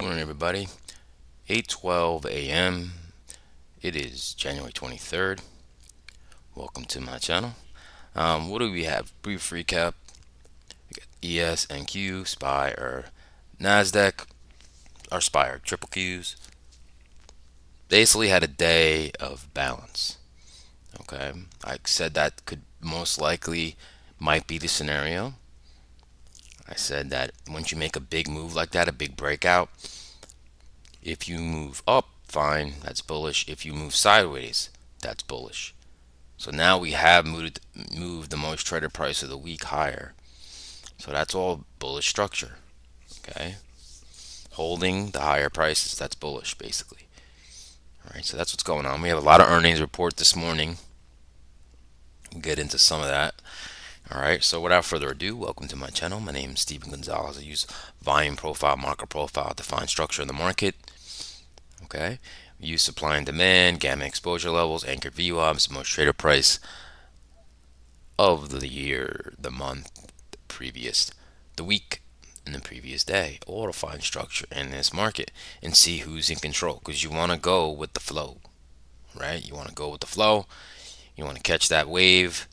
Morning, everybody. 8:12 a.m. It is January 23rd. Welcome to my channel. What do we have? Brief recap. We got ES and Q, SPY or NASDAQ, or SPY or triple Qs. Basically had a day of balance. Okay, I said that could most likely might be the scenario. I said that once you make a big move like that, a big breakout, if you move up, fine, that's bullish. If you move sideways, that's bullish. So now we have moved the most traded price of the week higher. So that's all bullish structure. Okay, holding the higher prices, that's bullish basically. All right, so that's what's going on. We have a lot of earnings report this morning. We'll get into some of that. All right, so without further ado, welcome to my channel. My name is Steven Gonzalez. I use volume profile, market profile to find structure in the market. Okay, we use supply and demand, gamma exposure levels, anchored VWAPs, most traded price of the year, the month, the week, and the previous day, all to find structure in this market and see who's in control. Because you want to go with the flow, right? You want to go with the flow. You want to catch that wave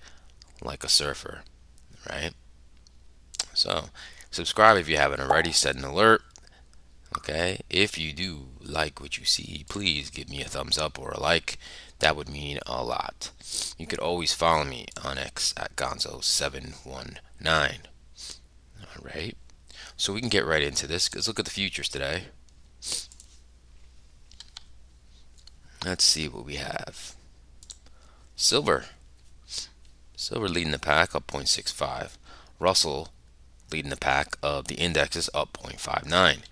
like a surfer, right? So, subscribe if you haven't already. Set an alert. Okay, if you do like what you see, please give me a thumbs up or a like. That would mean a lot. You could always follow me on X at Gonzo719. All right, so we can get right into this. Let's look at the futures today. Let's see what we have. Silver. Silver leading the pack up 0.65. Russell leading the pack of the indexes up 0.59.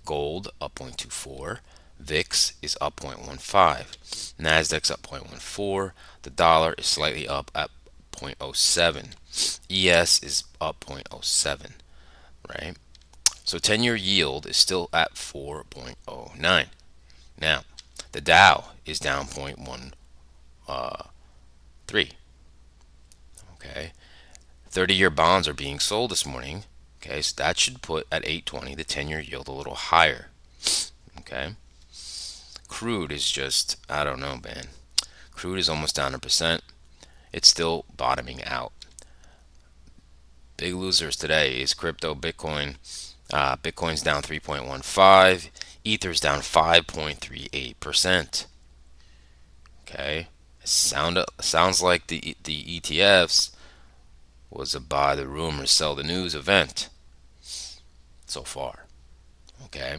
Gold up 0.24. VIX is up 0.15. NASDAQ's up 0.14. The dollar is slightly up at 0.07. ES is up 0.07, right? So 10-year yield is still at 4.09. Now, the Dow is down 0.13. Okay. 30-year bonds are being sold this morning. Okay, so that should put at 820 the 10-year yield a little higher. Okay. Crude is just, I don't know, man. Crude is almost down 1%. It's still bottoming out. Big losers today is crypto, Bitcoin. Bitcoin's down 3.15. Ether's down 5.38%. Okay. Sounds like the ETFs was a buy the rumor, sell the news event so far. Okay.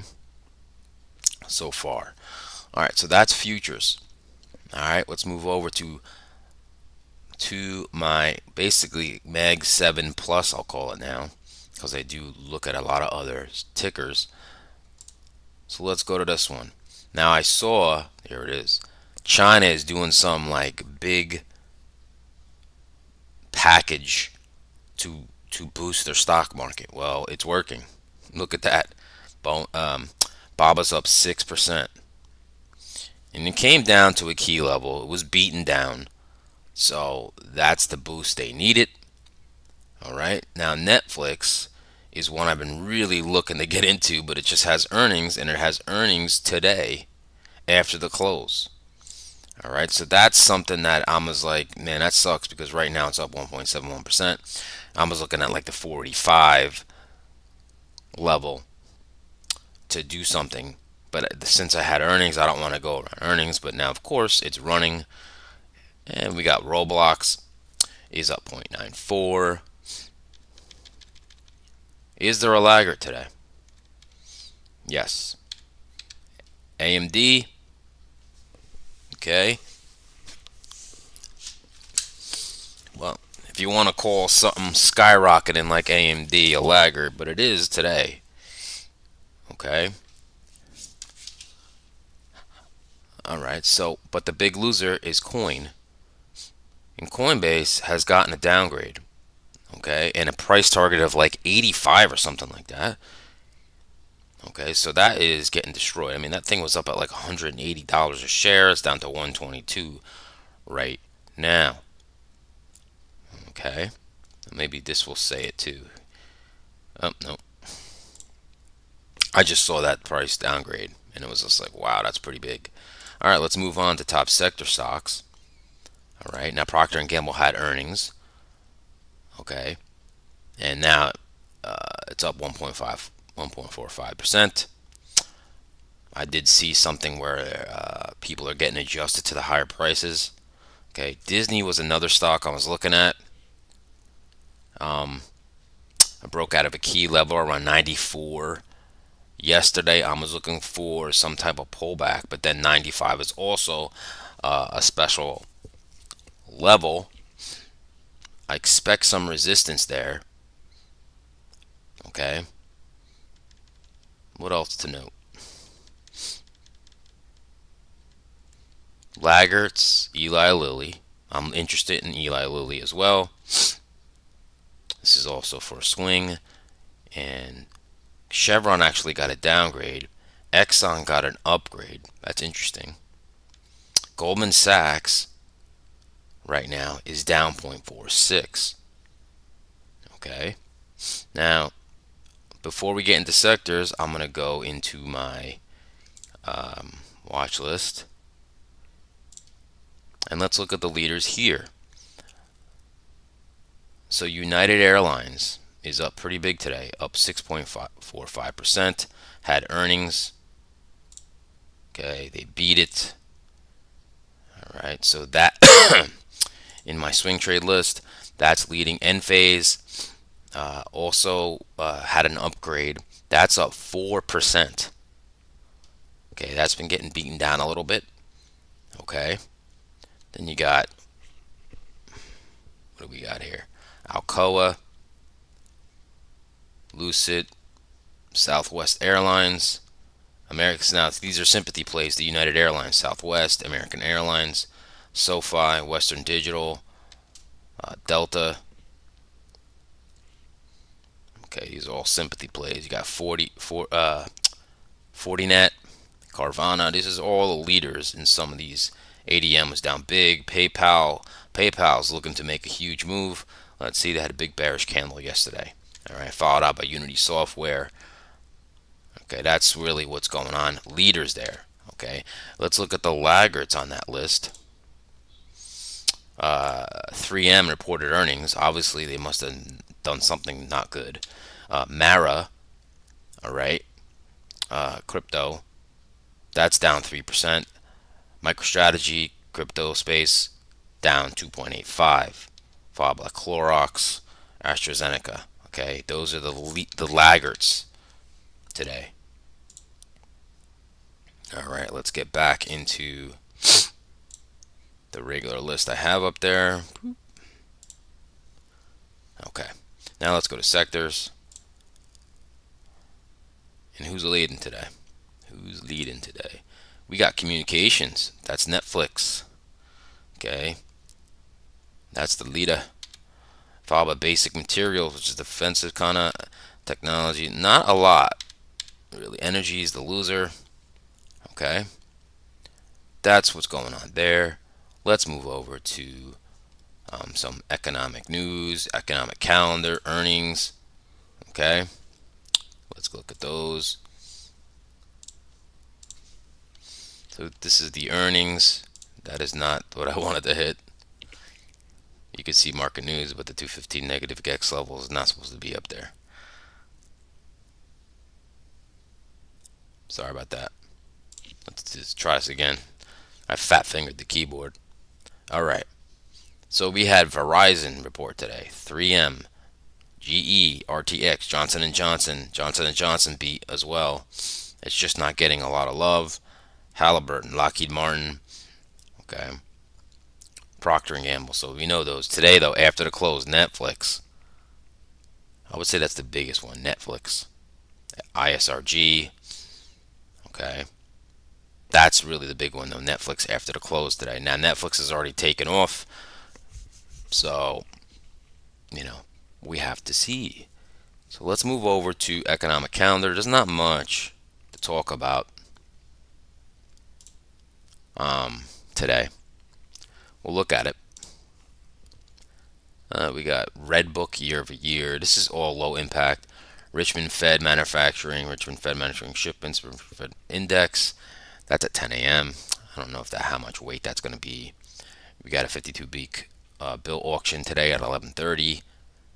So far. All right, so that's futures. All right, let's move over to my basically Mag 7 Plus, I'll call it now, because I do look at a lot of other tickers. So let's go to this one. Now I saw, here it is, China is doing some like big package to boost their stock market. Well, it's working. Look at that. BABA's up 6%. And it came down to a key level. It was beaten down. So that's the boost they needed. All right. Now, Netflix is one I've been really looking to get into, but it just has earnings, and it has earnings today after the close. All right. So that's something that I was like, man, that sucks because right now it's up 1.71%. I was looking at like the 45 level to do something. But since I had earnings, I don't want to go around earnings. But now, of course, it's running. And we got Roblox is up 0.94. Is there a laggard today? Yes. AMD. Okay. Well, if you want to call something skyrocketing like AMD a laggard, but it is today. Okay. All right. So, but the big loser is Coin. And Coinbase has gotten a downgrade. Okay, and a price target of like 85 or something like that. Okay, so that is getting destroyed. I mean, that thing was up at like $180 a share. It's down to 122 right now. Okay, maybe this will say it too. Oh, no. I just saw that price downgrade, and it was just like, wow, that's pretty big. All right, let's move on to top sector stocks. All right, now Procter and Gamble had earnings. Okay, and now it's up 1.45%. I did see something where people are getting adjusted to the higher prices. Okay, Disney was another stock I was looking at. I broke out of a key level around 94. Yesterday, I was looking for some type of pullback, but then 95 is also a special level. I expect some resistance there. Okay, what else to note? Laggards, Eli Lilly. I'm interested in Eli Lilly as well. This is also for a swing. And Chevron actually got a downgrade. Exxon got an upgrade. That's interesting. Goldman Sachs right now is down 0.46. Okay. Now, before we get into sectors, I'm going to go into my watch list. And let's look at the leaders here. So United Airlines is up pretty big today, up 6.45%. Had earnings. Okay, they beat it. All right, so that in my swing trade list, that's leading. Enphase also had an upgrade. That's up 4%. Okay, that's been getting beaten down a little bit. Okay, then you got, what do we got here? Alcoa, Lucid, Southwest Airlines, American. Now these are sympathy plays. The United Airlines, Southwest, American Airlines, SoFi, Western Digital, Delta. Okay, these are all sympathy plays. You got 40net, Carvana. This is all the leaders in some of these. ADM was down big. PayPal's looking to make a huge move. Let's see, they had a big bearish candle yesterday. All right, followed out by Unity Software. Okay, that's really what's going on. Leaders there. Okay, let's look at the laggards on that list. 3M reported earnings. Obviously, they must have done something not good. Mara, all right, crypto, that's down 3%. MicroStrategy, crypto space, down 2.85. Followed by Clorox, AstraZeneca. Okay, those are the laggards today. All right, let's get back into the regular list I have up there. Okay, now let's go to sectors. And who's leading today? Who's leading today? We got communications. That's Netflix. Okay, that's the leader. Followed by basic materials, which is defensive kind of technology. Not a lot, really. Energy is the loser. Okay, that's what's going on there. Let's move over to some economic news, economic calendar, earnings. Okay, let's look at those. So this is the earnings. That is not what I wanted to hit. You can see market news, but the 215 negative X level is not supposed to be up there. Sorry about that. Let's just try this again. I fat fingered the keyboard. All right. So we had Verizon report today. 3M, GE, RTX, Johnson & Johnson. Johnson & Johnson beat as well. It's just not getting a lot of love. Halliburton, Lockheed Martin. Okay. Procter & Gamble. So we know those. Today, though, after the close, Netflix. I would say that's the biggest one. Netflix. ISRG. Okay. That's really the big one, though. Netflix after the close today. Now, Netflix has already taken off. So, we have to see. So let's move over to economic calendar. There's not much to talk about today. We'll look at it. We got Red Book year over year. This is all low impact. Richmond Fed manufacturing shipments, Fed index. That's at 10 a.m. I don't know if that how much weight that's going to be. We got a 52-week bill auction today at 11:30.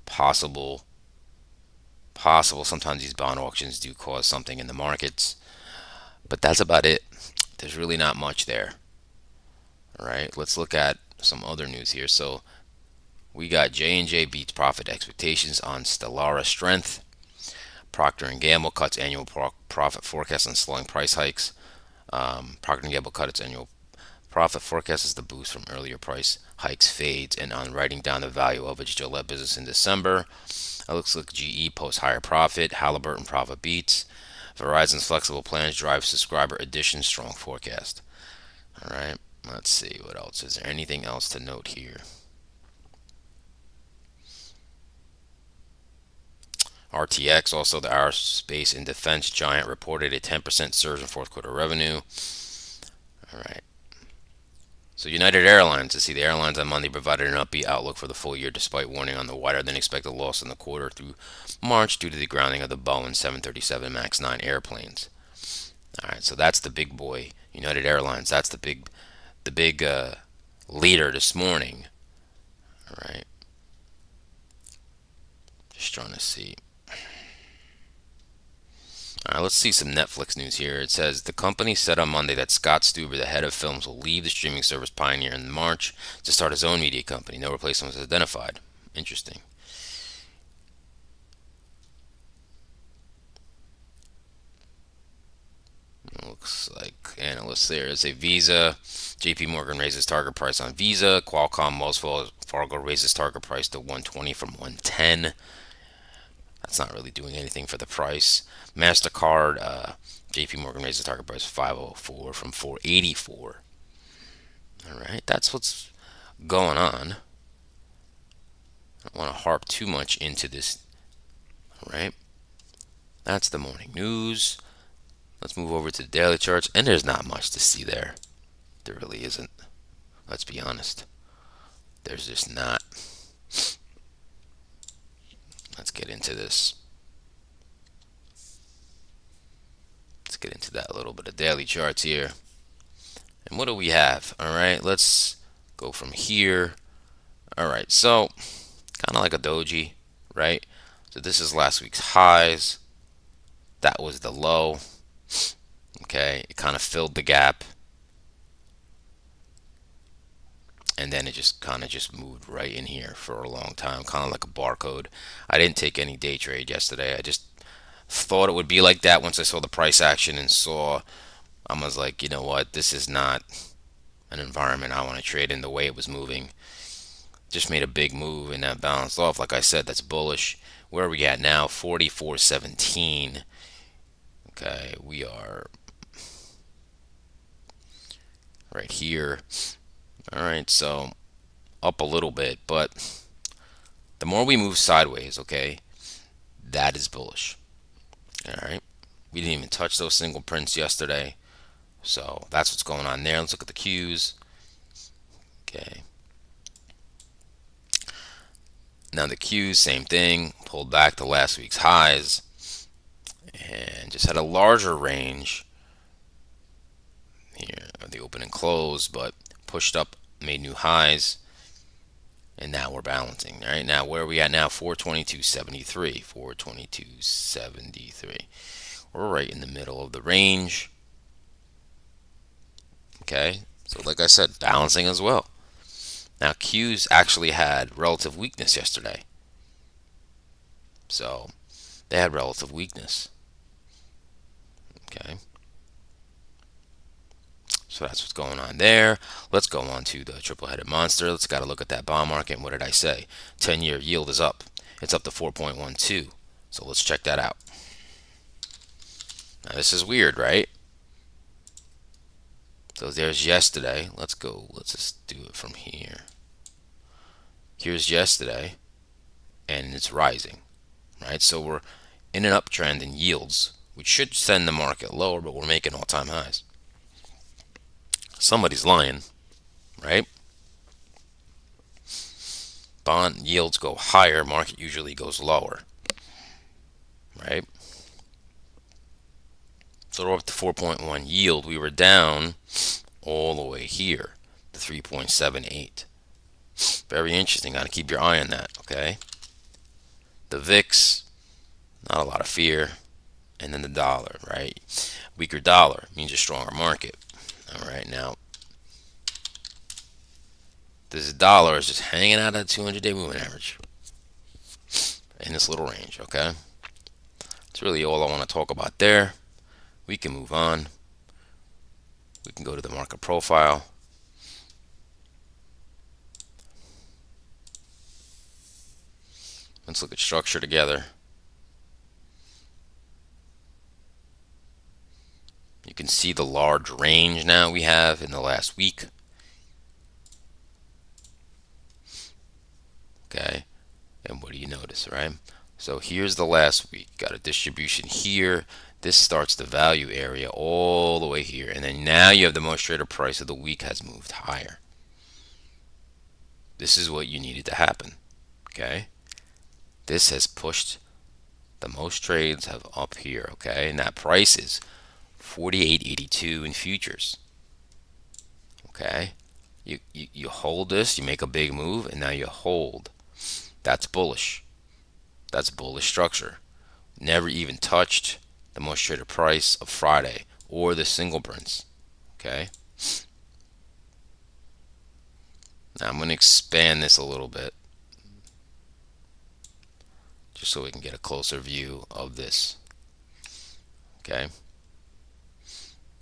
Possible, possible. Sometimes these bond auctions do cause something in the markets, but that's about it. There's really not much there. All right, let's look at some other news here. So we got J&J beats profit expectations on Stellara strength. Procter & Gamble cuts annual profit forecast on slowing price hikes. Procter & Gamble cut its annual profit forecast as the boost from earlier price hikes fades, and on writing down the value of its Gillette business in December. It looks like GE posts higher profit. Halliburton profit beats. Verizon's flexible plans drive subscriber additions. Strong forecast. All right. Let's see what else. Is there anything else to note here? RTX, also the aerospace and defense giant, reported a 10% surge in fourth quarter revenue. All right. So United Airlines, to see the airlines on Monday provided an upbeat outlook for the full year despite warning on the wider than expected loss in the quarter through March due to the grounding of the Boeing 737 MAX 9 airplanes. All right, so that's the big boy, United Airlines. That's the big leader this morning. All right, just trying to see. All right, let's see some Netflix news here. It says the company said on Monday that Scott Stuber, the head of films, will leave the streaming service Pioneer in March to start his own media company. No replacement was identified. Interesting. Looks like analysts there say Visa. JP Morgan raises target price on Visa. Qualcomm, Wells Fargo raises target price to 120 from 110. That's not really doing anything for the price. MasterCard, JP Morgan raises target price 504 from 484. All right, that's what's going on. I don't want to harp too much into this. All right, that's the morning news. Let's move over to the daily charts, and there's not much to see there. There really isn't. Let's be honest. There's just not. Let's get into this. Let's get into that a little bit of daily charts here. And what do we have? All right, let's go from here. All right, so kind of like a doji, right? So this is last week's highs. That was the low. Okay, it kind of filled the gap. And then it just kind of just moved right in here for a long time, kind of like a barcode. I didn't take any day trade yesterday. I just thought it would be like that once I saw the price action and saw, I was like, you know what, this is not an environment I want to trade in the way it was moving. Just made a big move and that bounced off. Like I said, that's bullish. Where are we at now? 44.17. Okay, we are right here. All right, so up a little bit, but the more we move sideways, okay, that is bullish. All right, we didn't even touch those single prints yesterday, so that's what's going on there. Let's look at the Qs. Okay, now the Qs, same thing, pulled back to last week's highs and just had a larger range here of the open and close, but pushed up, made new highs, and now we're balancing. All right, now where are we at now? 422.73. 422.73. We're right in the middle of the range. Okay, so like I said, balancing as well. Now Qs actually had relative weakness yesterday. So they had relative weakness. Okay. So that's what's going on there. Let's go on to the triple-headed monster. Let's got to look at that bond market. And what did I say? 10-year yield is up. It's up to 4.12. So let's check that out. Now this is weird, right? So there's yesterday. Let's go. Let's just do it from here. Here's yesterday, and it's rising, right? So we're in an uptrend in yields, which should send the market lower, but we're making all-time highs. Somebody's lying, right? Bond yields go higher, market usually goes lower. right? So we're up to 4.1 yield. We were down all the way here to 3.78. Very interesting. Got to keep your eye on that, okay? The VIX, not a lot of fear. And then the dollar, right? Weaker dollar means a stronger market. All right, now this dollar is just hanging out at 200-day moving average in this little range, okay? That's really all I want to talk about there. We can move on. We can go to the market profile. Let's look at structure together. You can see the large range now we have in the last week. Okay, and what do you notice, right? So here's the last week. Got a distribution here. This starts the value area all the way here. And then now you have the most traded price of the week has moved higher. This is what you needed to happen. Okay, this has pushed the most trades have up here. Okay, and that price is 48.82 in futures. Okay, you hold this, you make a big move, and now you hold. That's bullish. That's bullish structure. Never even touched the most traded price of Friday or the single prints. Okay. Now I'm going to expand this a little bit just so we can get a closer view of this. Okay.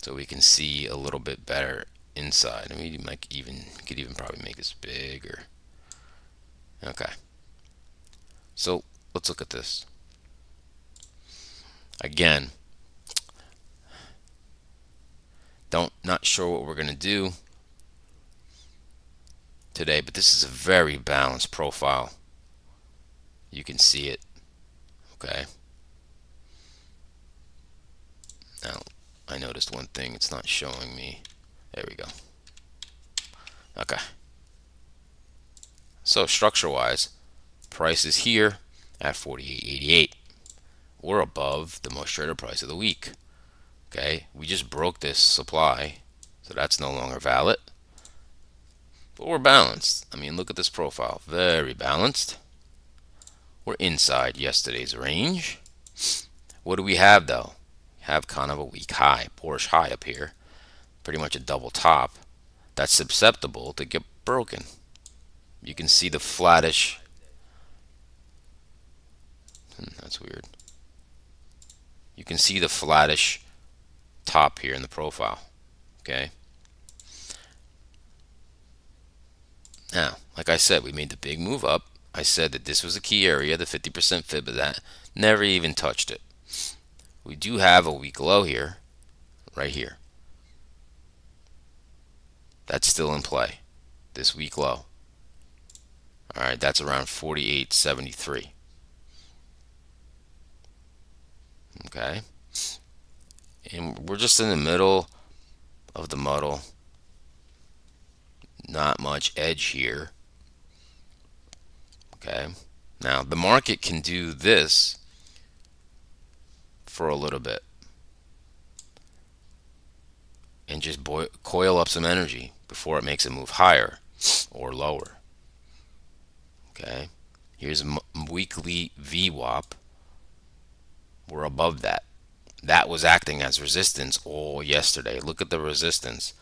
So we can see a little bit better inside. I mean, could even probably make this bigger. Okay. So let's look at this. Again, not sure what we're going to do today, but this is a very balanced profile. You can see it. Okay. Now, I noticed one thing. It's not showing me. There we go. Okay. So structure-wise, price is here at 48.88. We're above the most traded price of the week. Okay. We just broke this supply, so that's no longer valid. But we're balanced. I mean, look at this profile. Very balanced. We're inside yesterday's range. What do we have, though? We have kind of a weak high, bullish high up here. Pretty much a double top. That's susceptible to get broken. You can see the flattish. That's weird. You can see the flattish top here in the profile. Okay. Now, like I said, we made the big move up. I said that this was a key area, the 50% fib of that. Never even touched it. We do have a weak low here, right here. That's still in play. This weak low. All right, that's around 48.73. Okay. And we're just in the middle of the muddle. Not much edge here. Okay. Now, the market can do this for a little bit and just coil up some energy before it makes a move higher or lower. Okay. Here's a weekly VWAP. We're above that. That was acting as resistance all yesterday. Look at the resistance.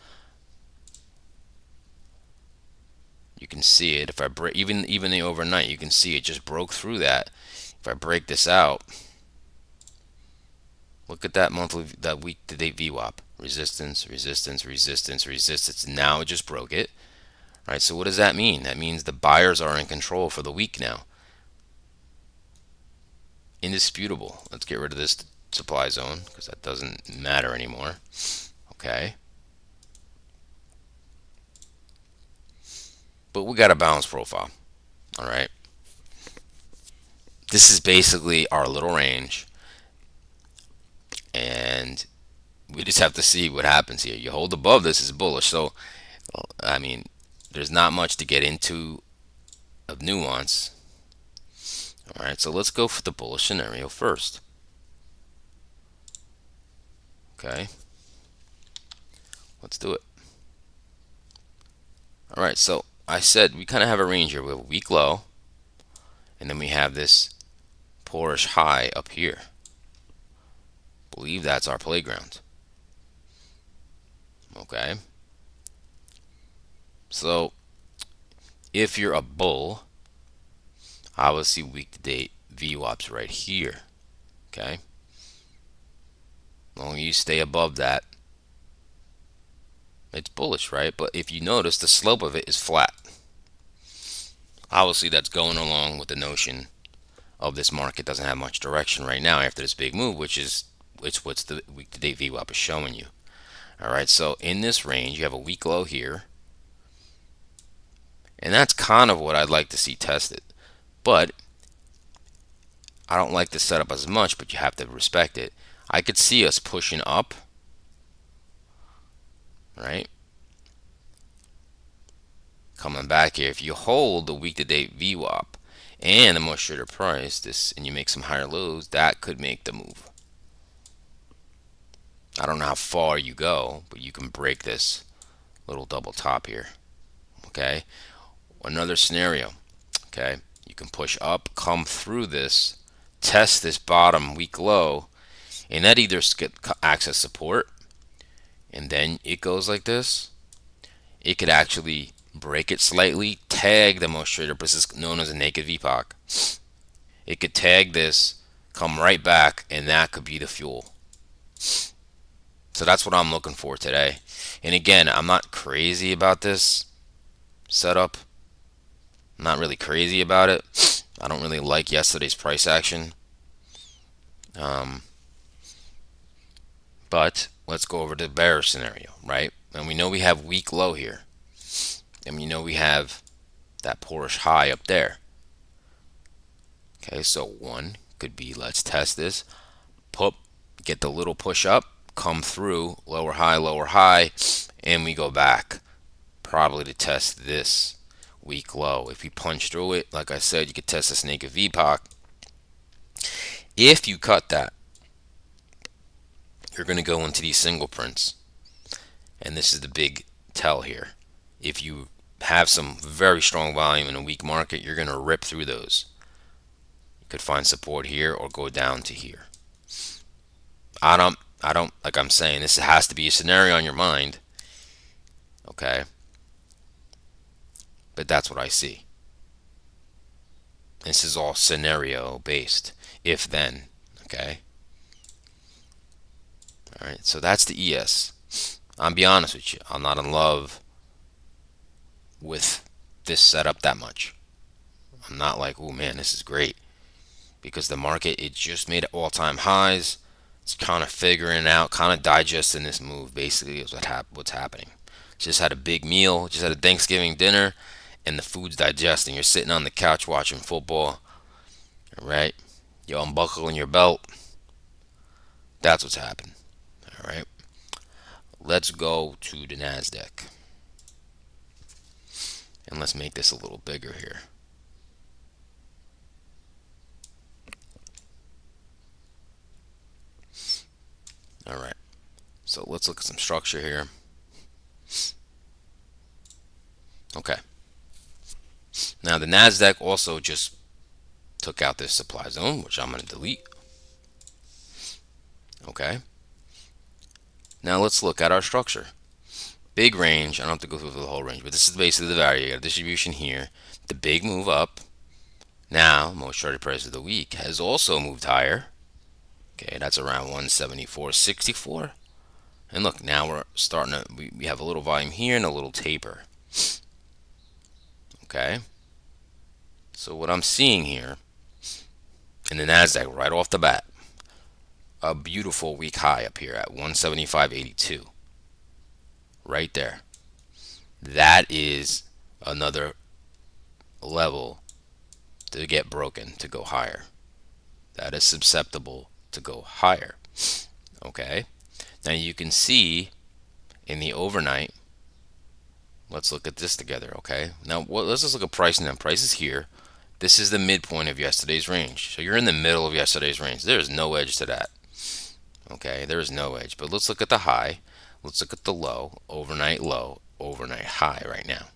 You can see it. If I break, even the overnight, you can see it just broke through that. If I break this out, look at that week to date VWAP. Resistance, resistance, resistance, resistance. Now it just broke it. All right. So what does that mean? That means the buyers are in control for the week now. Indisputable. Let's get rid of this supply zone because that doesn't matter anymore. Okay. But we got a balanced profile. All right. This is basically our little range. And we just have to see what happens here. You hold above this is bullish. So, I mean, there's not much to get into of nuance. All right. So let's go for the bullish scenario first. Okay, let's do it. All right, so I said we kind of have a range here. We have a weak low, and then we have this poorish high up here. Believe that's our playground. Okay, so if you're a bull, I will see week to date VWAPs right here. Okay, as long as you stay above that, it's bullish, right? But if you notice, the slope of it is flat. Obviously, that's going along with the notion of this market doesn't have much direction right now after this big move, which is what's the week to date VWAP is showing you. All right, so in this range, you have a weak low here, and that's kind of what I'd like to see tested. But I don't like the setup as much, but you have to respect it. I could see us pushing up, right? Coming back here. If you hold the week to date VWAP and a much shorter price, and you make some higher lows, that could make the move. I don't know how far you go, but you can break this little double top here. Okay. Another scenario. Okay. You can push up, come through this, test this bottom weak low, and that either get access support, and then it goes like this. It could actually break it slightly, tag the most trader, this is known as a naked VPOC. It could tag this, come right back, and that could be the fuel. So that's what I'm looking for today. And again, I'm not crazy about this setup. I'm not really crazy about it. I don't really like yesterday's price action. But let's go over the bearish scenario, right? And we know we have weak low here. And we know we have that poorish high up there. Okay, so one could be, let's test this. Get the little push up, come through, lower high, and we go back. Probably to test this weak low. If you punch through it, like I said, you could test this naked VPOC. If you cut that, you're going to go into these single prints. And this is the big tell here. If you have some very strong volume in a weak market, you're going to rip through those. You could find support here or go down to here. I don't, like I'm saying, this has to be a scenario on your mind. Okay. But that's what I see. This is all scenario based. If then. Okay. All right. So that's the ES. I'll be honest with you. I'm not in love with this setup that much. I'm not like, oh man, this is great. Because the market, it just made all-time highs. It's kind of figuring out, kind of digesting this move, basically, is what's happening. Just had a big meal, just had a Thanksgiving dinner, and the food's digesting. You're sitting on the couch watching football, right? You're unbuckling your belt. That's what's happened, all right? Let's go to the NASDAQ. And let's make this a little bigger here. All right, so let's look at some structure here. Okay. Now the NASDAQ also just took out this supply zone, which I'm going to delete. Okay. Now let's look at our structure. Big range. I don't have to go through the whole range, but this is basically the value. You got a distribution here. The big move up. Now, most shorted price of the week has also moved higher. Okay, that's around 174.64. And look, now we're starting to, we have a little volume here and a little taper. Okay. So what I'm seeing here in the NASDAQ right off the bat, a beautiful week high up here at 175.82. Right there. That is another level to get broken, to go higher. That is susceptible to go higher. Okay. Now you can see in the overnight, let's look at this together. Okay. Now let's just look at price now. Price is here. This is the midpoint of yesterday's range. So you're in the middle of yesterday's range. There's no edge to that. Okay, there is no edge. But let's look at the high. Let's look at the low, overnight high right now.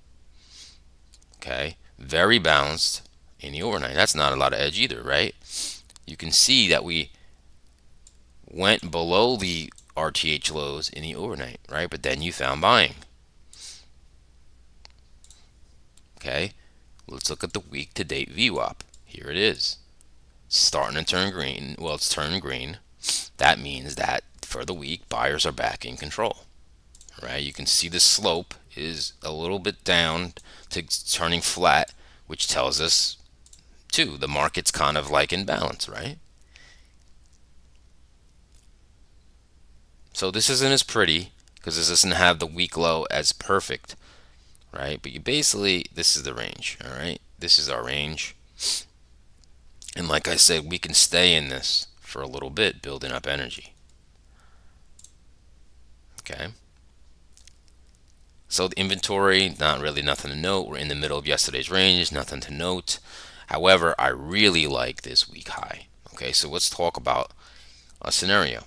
Okay, very balanced in the overnight. That's not a lot of edge either, right? You can see that we went below the RTH lows in the overnight, right? But then you found buying. Okay, let's look at the week to date VWAP. Here it is. Starting to turn green. Well, it's turned green. That means that for the week, buyers are back in control. Right? You can see the slope is a little bit down to turning flat, which tells us, too, the market's kind of like in balance, right? So this isn't as pretty because this doesn't have the week low as perfect, right? But you basically, this is the range, all right? This is our range. And like I said, we can stay in this for a little bit, building up energy. Okay. So the inventory, not really nothing to note. We're in the middle of yesterday's range, nothing to note. However, I really like this week high. Okay, so let's talk about a scenario.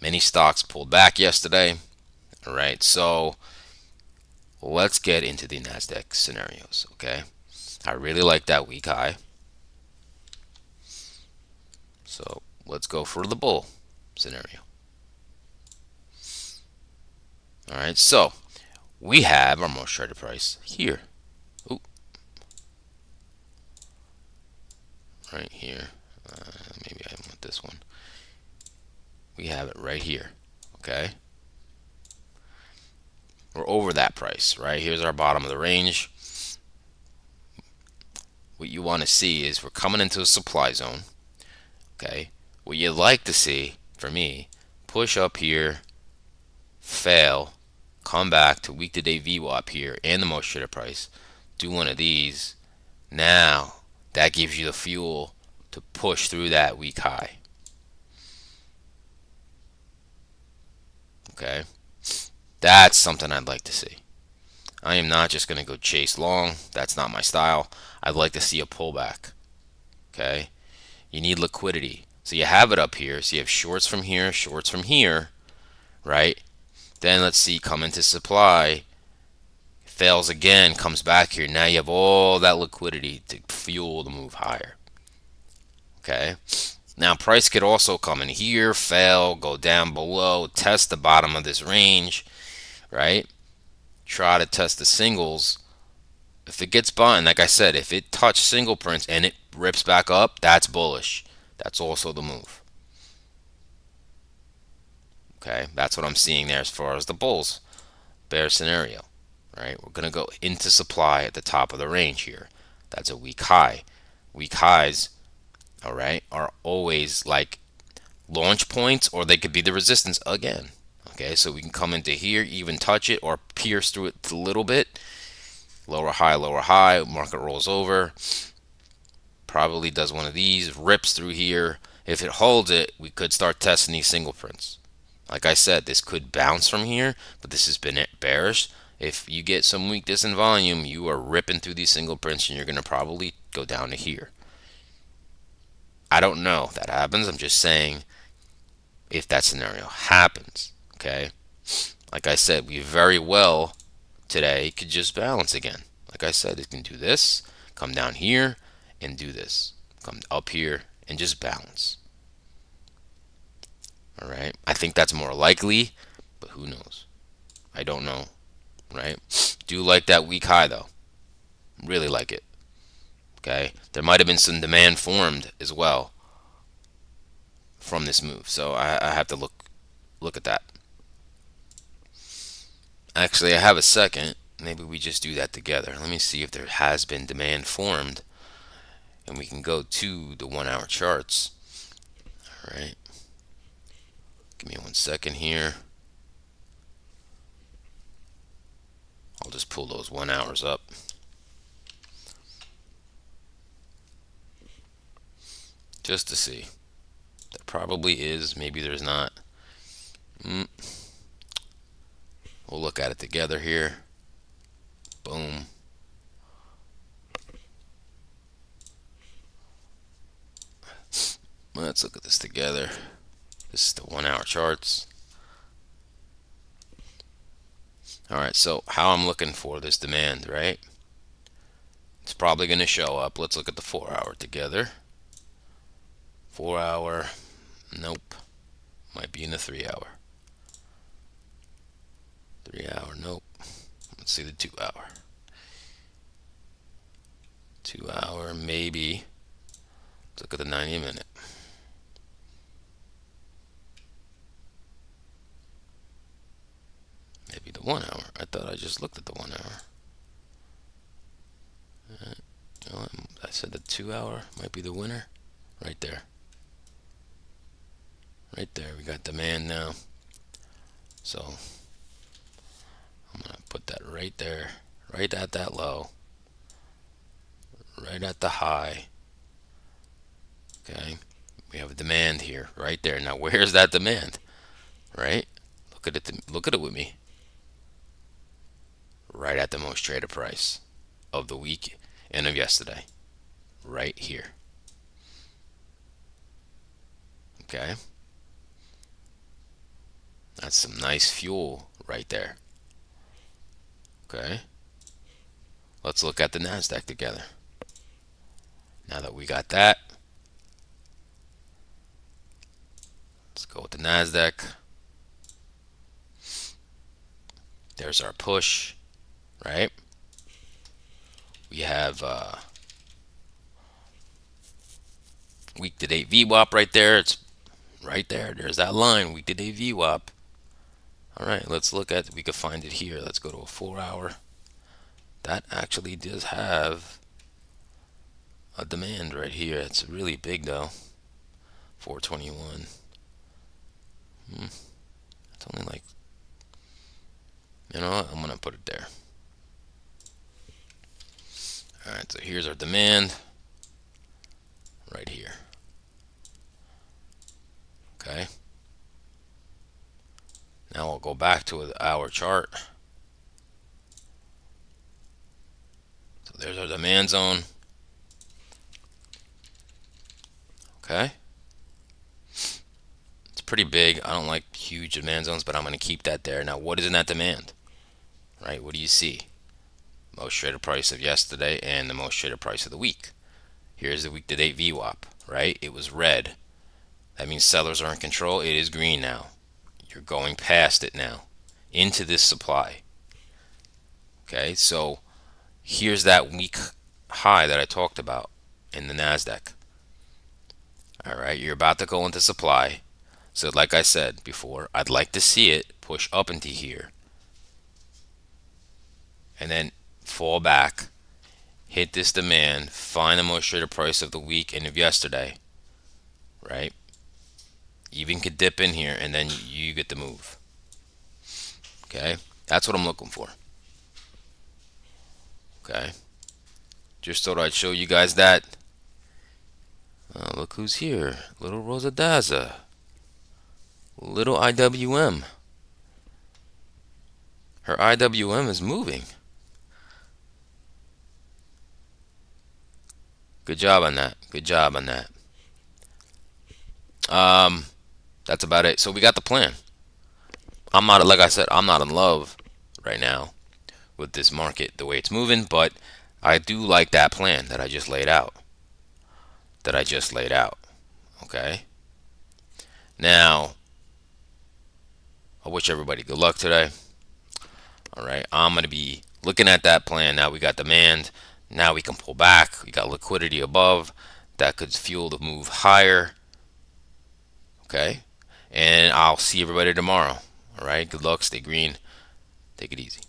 Many stocks pulled back yesterday. All right, so let's get into the NASDAQ scenarios. Okay, I really like that week high. So let's go for the bull scenario. All right, so we have our most traded price here. Ooh, right here. Maybe I want this one. We have it right here. Okay, we're over that price, right? Here's our bottom of the range. What you want to see is we're coming into a supply zone. Okay, what you'd like to see, for me, push up here, fail, come back to week to day VWAP here and the most traded price, do one of these. Now that gives you the fuel to push through that week high. Okay, that's something I'd like to see. I am not just going to go chase long. That's not my style. I'd like to see a pullback. Okay, you need liquidity. So you have it up here. So you have shorts from here, right? Then let's see, come into supply, fails again, comes back here. Now you have all that liquidity to fuel the move higher. Okay. Now price could also come in here, fail, go down below, test the bottom of this range, right? Try to test the singles. If it gets bought, like I said, if it touched single prints and it rips back up, that's bullish. That's also the move. Okay, that's what I'm seeing there as far as the bulls bear scenario. Right, we're gonna go into supply at the top of the range here. That's a weak high. Weak highs, all right, are always like launch points, or they could be the resistance again. Okay, so we can come into here, even touch it, or pierce through it a little bit. Lower high, market rolls over. Probably does one of these, rips through here. If it holds it, we could start testing these single prints. Like I said, this could bounce from here, but this has been bearish. If you get some weakness in volume, you are ripping through these single prints and you're going to probably go down to here. I don't know if that happens. I'm just saying if that scenario happens. Okay. Like I said, we very well today could just balance again. Like I said, it can do this, come down here and do this. Come up here and just balance. All right. I think that's more likely, but who knows? I don't know. Right? Do like that weak high though. Really like it. Okay? There might have been some demand formed as well from this move. So I have to look at that. Actually, I have a second. Maybe we just do that together. Let me see if there has been demand formed. And we can go to the 1 hour charts. All right. Give me 1 second here. I'll just pull those 1 hours up. Just to see. There probably is. Maybe there's not. We'll look at it together here. Boom. Let's look at this together. This is the 1 hour charts. Alright, so how I'm looking for this demand, right? It's probably going to show up. Let's look at the 4 hour together. 4 hour, nope. Might be in the 3 hour. 3 hour, nope. Let's see the 2 hour. 2 hour, maybe. Let's look at the 90 minute. Maybe the 1 hour. I thought I just looked at the 1 hour. You know, I said the 2 hour might be the winner. Right there. Right there. We got demand now. So I'm going to put that right there. Right at that low. Right at the high. Okay. We have a demand here. Right there. Now where's that demand? Right? Look at it. Look at it with me. Right at the most traded price of the week and of yesterday. Right here. Okay. That's some nice fuel right there. Okay. Let's look at the NASDAQ together. Now that we got that, let's go with the NASDAQ. There's our push, right? We have week to date VWAP right there. It's right there. There's that line, week to date VWAP. All right, let's look at, we could find it here. Let's go to a 4 hour. That actually does have a demand right here. It's really big though. 421. It's only like, you know what? I'm gonna put it there. All right, so here's our demand right here. Okay. Now we'll go back to the hour chart. So there's our demand zone. Okay. It's pretty big. I don't like huge demand zones, but I'm going to keep that there. Now, what is in that demand? Right? What do you see? Most traded price of yesterday and the most traded price of the week. Here's the week to date VWAP, right? It was red. That means sellers are in control. It is green now. You're going past it now into this supply. Okay, so here's that week high that I talked about in the NASDAQ. All right, you're about to go into supply. So like I said before, I'd like to see it push up into here and then fall back, hit this demand, find the most traded price of the week and of yesterday, right? Even could dip in here and then you get the move. Okay, that's what I'm looking for. Okay, just thought I'd show you guys that. Look who's here, little Rosa Daza, little IWM. Her IWM is moving. Good job on that. Good job on that. That's about it. So we got the plan. I'm not, like I said, I'm not in love right now with this market the way it's moving, but I do like that plan that I just laid out. Okay. Now, I wish everybody good luck today. All right, I'm going to be looking at that plan. Now we got demand. Now we can pull back. We got liquidity above that could fuel the move higher. Okay, and I'll see everybody tomorrow. All right, good luck. Stay green. Take it easy.